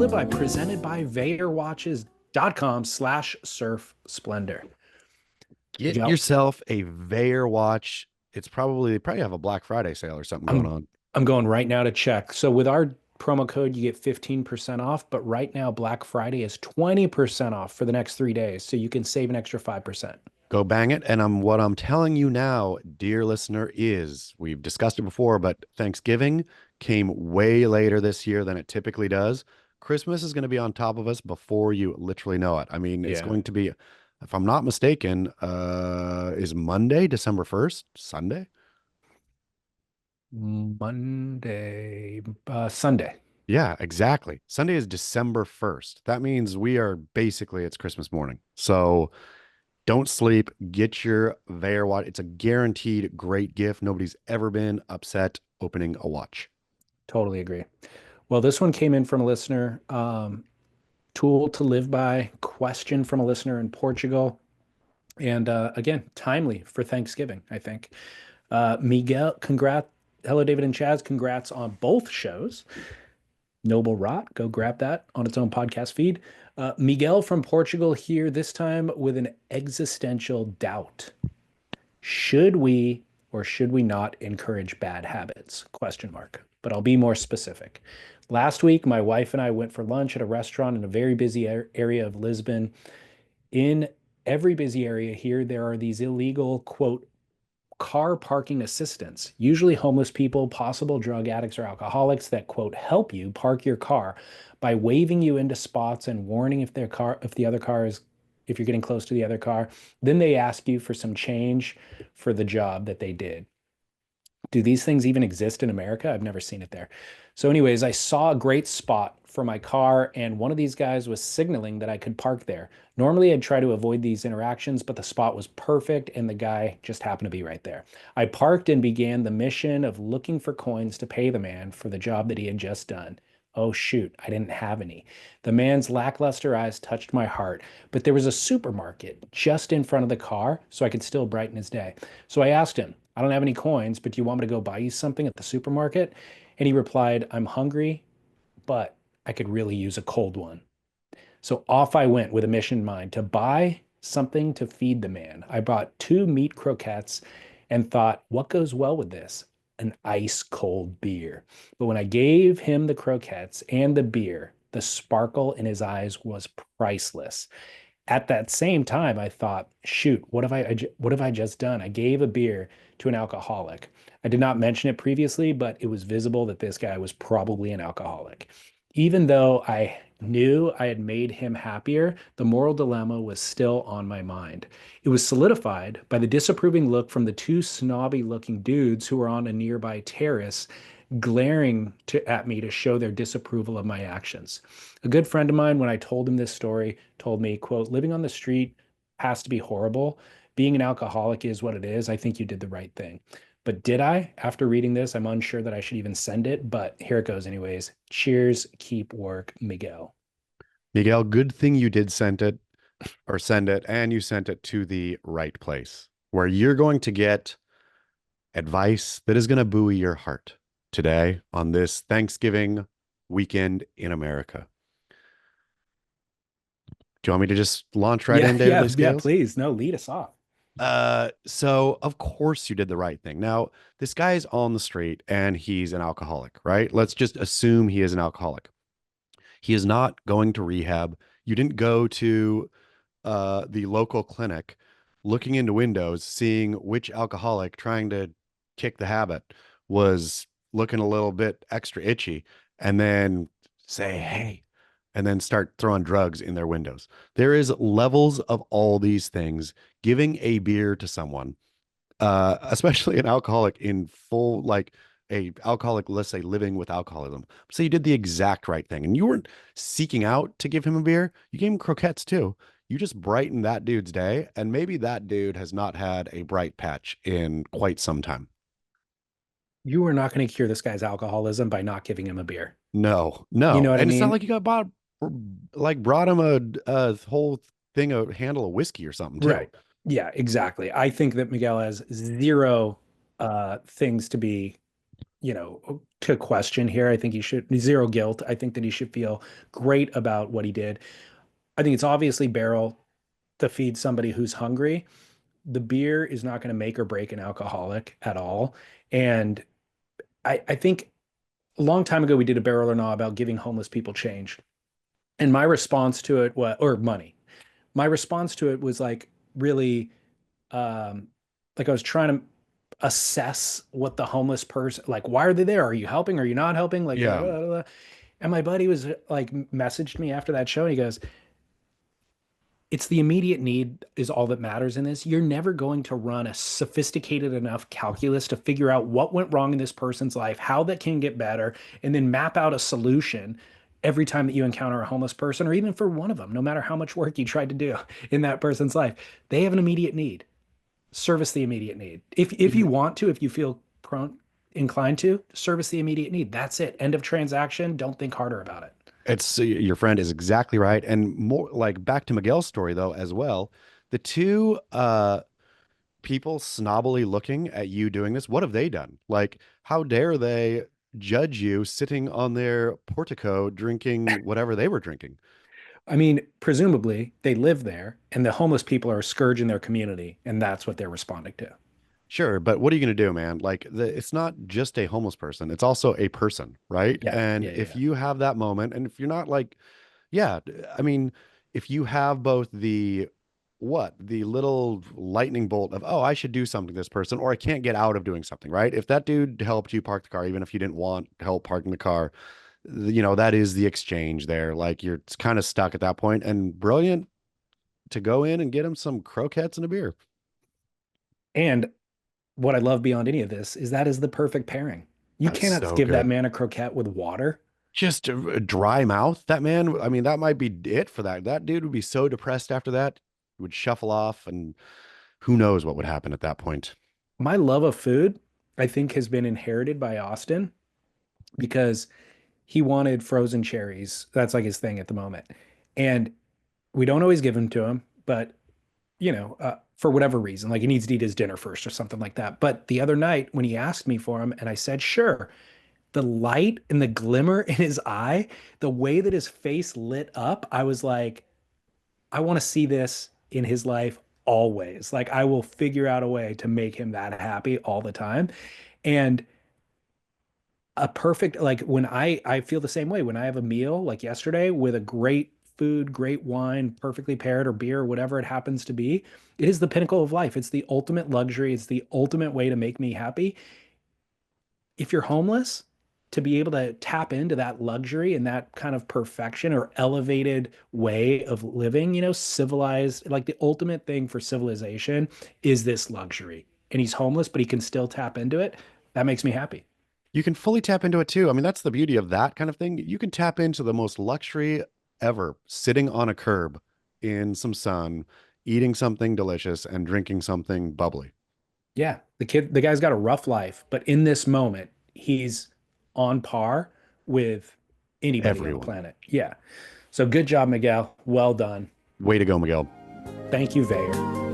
Live By, presented by VayerWatches.com/surf splendor. Get Joe, yourself a Veyer watch. It's probably they probably have a Black Friday sale or something going I'm on. I'm going right now to check. So with our promo code, you get 15% off, but right now Black Friday is 20% off for the next 3 days. So you can save an extra 5%. Go bang it. And what I'm telling you now, dear listener, is we've discussed it before, but Thanksgiving came way later this year than it typically does. Christmas is going to be on top of us before you literally know it. I mean, it's Yeah. going to be, if I'm not mistaken, is Monday, December 1st, Sunday? Sunday. Yeah, exactly. Sunday is December 1st. That means we are basically it's Christmas morning. So don't sleep. Get your Veyer watch. It's a guaranteed great gift. Nobody's ever been upset opening a watch. Totally agree. Well, this one came in from a listener. Tool to live by, question from a listener in Portugal. And again, timely for Thanksgiving, I think. Miguel, congrats. Hello, David and Chaz. Congrats on both shows. Noble Rot, go grab that on its own podcast feed. Miguel from Portugal here, this time with an existential doubt. Should we or should we not encourage bad habits? Question mark. But I'll be more specific. Last week, my wife and I went for lunch at a restaurant in a very busy area of Lisbon. In every busy area here, there are these illegal, quote, car parking assistants, usually homeless people, possible drug addicts or alcoholics that, quote, help you park your car by waving you into spots and warning if the other car is, if you're getting close to the other car. Then they ask you for some change for the job that they did. Do these things even exist in America? I've never seen it there. So, anyways, I saw a great spot for my car, and one of these guys was signaling that I could park there. Normally, I'd try to avoid these interactions, but the spot was perfect, and the guy just happened to be right there. I parked and began the mission of looking for coins to pay the man for the job that he had just done. Oh, shoot, I didn't have any. The man's lackluster eyes touched my heart, but there was a supermarket just in front of the car, so I could still brighten his day. So I asked him, I don't have any coins, but do you want me to go buy you something at the supermarket? And he replied, I'm hungry, but I could really use a cold one. So off I went with a mission in mind to buy something to feed the man. I bought two meat croquettes and thought, what goes well with this? An ice cold beer. But when I gave him the croquettes and the beer, the sparkle in his eyes was priceless. At that same time, I thought, shoot, what have I just done? I gave a beer to an alcoholic. I did not mention it previously, but it was visible that this guy was probably an alcoholic. Even though I knew I had made him happier, the moral dilemma was still on my mind. It was solidified by the disapproving look from the two snobby looking dudes who were on a nearby terrace glaring at me to show their disapproval of my actions. A good friend of mine, when I told him this story, told me, quote, living on the street has to be horrible. Being an alcoholic is what it is. I think you did the right thing. But did I? After reading this, I'm unsure that I should even send it, but here it goes anyways. Cheers, keep work, Miguel. Miguel, good thing you did send it, and you sent it to the right place where you're going to get advice that is going to buoy your heart today on this Thanksgiving weekend in America. Do you want me to just launch right Yeah, in, David yeah, Lee yeah, Scales? please. No, lead us off. So of course you did the right thing. Now, this guy is on the street and he's an alcoholic, right? Let's just assume he is an alcoholic. He is not going to rehab. You didn't go to the local clinic looking into windows, seeing which alcoholic trying to kick the habit was looking a little bit extra itchy, and then say, hey, and then start throwing drugs in their windows. There is levels of all these things. Giving a beer to someone, especially an alcoholic in full, like a alcoholic, let's say living with alcoholism. So you did the exact right thing, and you weren't seeking out to give him a beer. You gave him croquettes too. You just brightened that dude's day, and maybe that dude has not had a bright patch in quite some time. You are not going to cure this guy's alcoholism by not giving him a beer. No, You know no, what I and it's not mean? like you got brought him a whole thing, a handle of whiskey or something too. Right. Yeah, exactly. I think that Miguel has zero things to be to question here. I think he should zero guilt. I think that he should feel great about what he did. I think it's obviously barrel to feed somebody who's hungry. The beer is not going to make or break an alcoholic at all. And I think a long time ago we did a barrel or not about giving homeless people change. And my response to it was, or money. My response to it was like really like I was trying to assess what the homeless person, like, why are they there? Are you helping? Are you not helping? Like, Yeah. and my buddy was like, messaged me after that show. And he goes, it's the immediate need is all that matters in this. You're never going to run a sophisticated enough calculus to figure out what went wrong in this person's life, how that can get better, and then map out a solution every time that you encounter a homeless person, or even for one of them, no matter how much work you tried to do in that person's life. They have an immediate need. Service the immediate need. If you want to, if you feel prone inclined to, service the immediate need. That's it. End of transaction. Don't think harder about it. It's your friend is exactly right. And more like back to Miguel's story though, as well. The two people snobbily looking at you doing this, what have they done? Like, how dare they judge you sitting on their portico drinking whatever they were drinking? I mean, presumably they live there and the homeless people are a scourge in their community, and that's what they're responding to. Sure, but what are you going to do, man? Like it's not just a homeless person, it's also a person, right? Yeah, And yeah, if yeah. you have that moment, and if you're not like, yeah, I mean, if you have both the little lightning bolt of, oh, I should do something to this person, or I can't get out of doing something, right? If that dude helped you park the car, even if you didn't want help parking the car, that is the exchange there. Like you're kind of stuck at that point, and brilliant to go in and get him some croquettes and a beer. And what I love beyond any of this is that is the perfect pairing. You That's cannot so give that good. man a croquette with water. Just a dry mouth. That man, I mean, that might be it for that. That dude would be so depressed after that. He would shuffle off, and who knows what would happen at that point. My love of food, I think, has been inherited by Austin because he wanted frozen cherries. That's like his thing at the moment. And we don't always give them to him, but for whatever reason, like he needs to eat his dinner first or something like that. But the other night when he asked me for him and I said, sure, the light and the glimmer in his eye, the way that his face lit up, I was like, I want to see this in his life always. Like I will figure out a way to make him that happy all the time. And a perfect like when I feel the same way when I have a meal like yesterday with a great food, great wine, perfectly paired or beer, whatever it happens to be. It is the pinnacle of life. It's the ultimate luxury. It's the ultimate way to make me happy. If you're homeless, to be able to tap into that luxury and that kind of perfection or elevated way of living, civilized, like the ultimate thing for civilization is this luxury. And he's homeless, but he can still tap into it. That makes me happy. You can fully tap into it too. I mean, that's the beauty of that kind of thing. You can tap into the most luxury ever, sitting on a curb in some sun, eating something delicious and drinking something bubbly. Yeah, the guy's got a rough life, but in this moment, he's on par with anybody on the Everyone. planet. Yeah. So good job, Miguel. Well done. Way to go, Miguel. Thank you, Vayer.